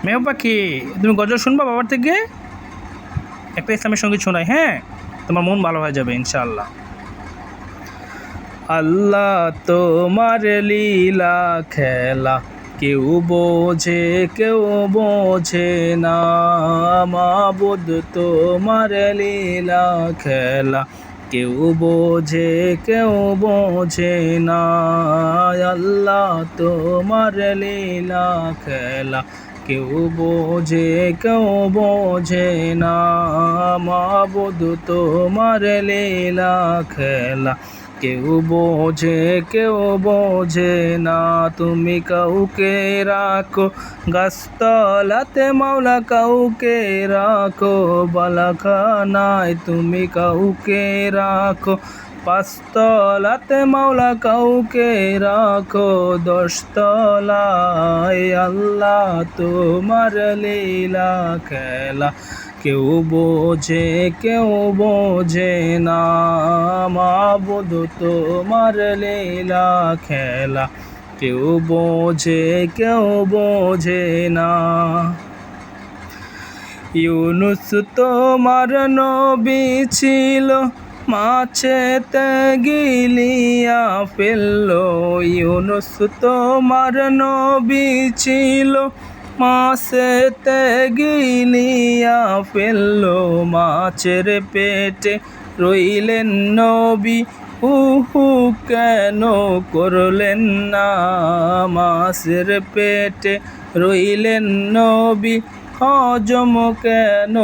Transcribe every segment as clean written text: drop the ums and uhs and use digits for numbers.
মেয় পাখি, তুমি গজল শুনবা বাবার থেকে? একটা ইসলামের সঙ্গীত শোনাই, হ্যাঁ? তোমার মন ভালো হয়ে যাবে ইনশাআল্লাহ। আল্লাহ তোমার লীলা খেলা কেউ বোঝে কেউ বোঝে না, মাবুদ তোমার লীলা খেলা কেউ বোঝে কেউ বোঝে না। আল্লাহ তোমার লীলা খেলা কেউ বোঝে কেউ বোঝে না, মাবুদ তোমার লীলা খেলা কেউ বোঝে কেউ বোঝে না। তুমি কাউকে রাখো গাছতলাতে মাওলা, কাউকে রাখো বালাখানায়, তুমি কাউকে রাখো পাঁচতলাতে মাওলা, কাউকে রাখো দশতলায়। আল্লাহ তোমার লীলা খেলা কেউ বোঝে কেউ বোঝে না, মাবুদ তোমার লীলা খেলা কেউ বোঝে কেউ বোঝে না। ইউনুস তোমার নবী ছিল, মাছেতে গিলিয়া ফেললো। ইউনুস তোমার নবী ছিল, মাছেতে গিলিয়া ফেললো। মাছের পেটে রইলেন নবী, উহু কেন করলেন না? মাছের পেটে রইলেন নবী, হজম কেন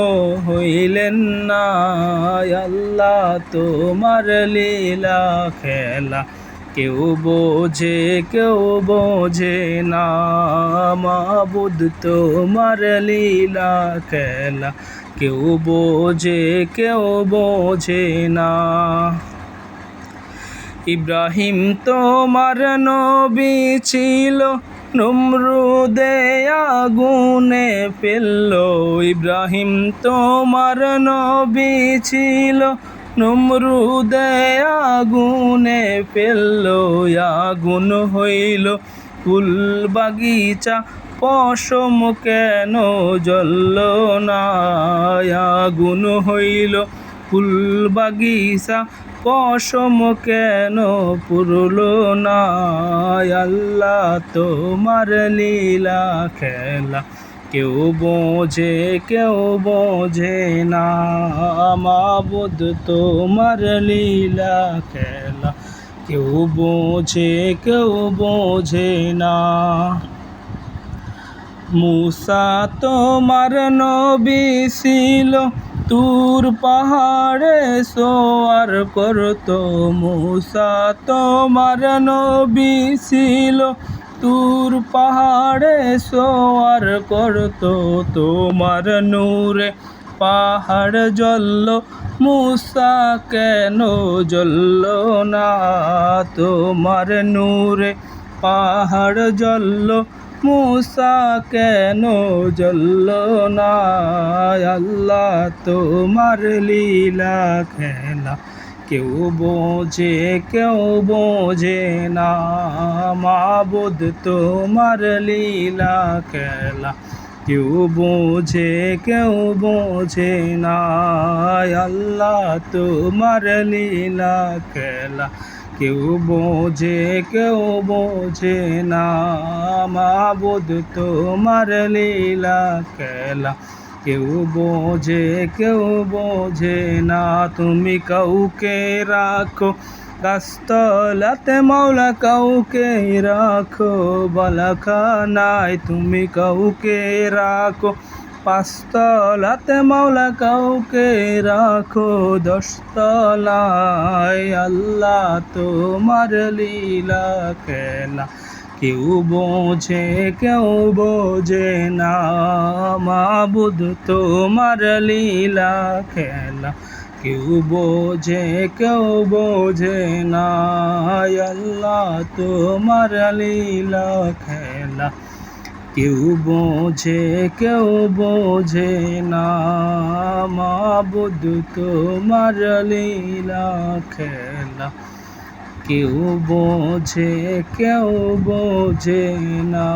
হইলেন না? আল্লাহ তোমার লীলা খেলা কেউ বোঝে কেউ বোঝে না, মাবুদ তোমার লীলা খেলা কেউ বোঝে কেউ বোঝে না। ইব্রাহিম তোমার নবী ছিল, নমরুদে আগুনে ফেললো। ইব্রাহিম তোমার নবী ছিল, নমরুদে আগুনে ফেললো। আগুন হইল ফুল বাগিচা, পশম কেন জ্বলল না? আগুন হইল ফুল বাগিচা, পশম কেন পুরল না? আল্লাহ তোমার লীলা খেলা কেউ বোঝে কেউ বোঝে না, মাবুদ তোমার লীলা খেলা কেউ বোঝে কেউ বোঝে না। মুসা তোমার নবী ছিল, তুর পাহাড়ে সোয়ার করতো। মুসা তোমার নবী ছিল, তুর পাহাড়ে সোয়ার করতো। তোমার নূরে পাহাড় জ্বলল, মুসা কেন জ্বলল না? তোমার নূরে পাহাড় জ্বলল, মুসা কেন জ্বলল না? আল্লাহ তোমার লীলা খেলা কেউ বোঝে কেউ বোঝে না, মাবুদ তোমার লীলা খেলা কেউ বোঝে কেউ বোঝে না। আল্লাহ তোমার লীলা খেলা কেউ বোঝে কেউ বোঝে না, মাবুদ তোমার লীলা খেলা কেউ বোঝে কেউ বোঝে না। তুমি কাউকে রাখো গাছতলাতে মাওলা, কাউকে রাখো বালাখানায়, তুমি কাউকে রাখো পাঁচতলাতে মাওলা, কাউকে রাখো দশতলায়। আল্লাহ তোমার লীলা খেলা কেউ বোঝে কেউ বোঝে না, মাবুদ তোমার লীলা খেলা কেউ বোঝে কেউ বোঝে না। আল্লাহ তোমার লীলা খেলা কেউ বোঝে কেউ বোঝে না, মাবুদ তোমার লীলা খেলা কেউ বোঝে কেউ বোঝে না।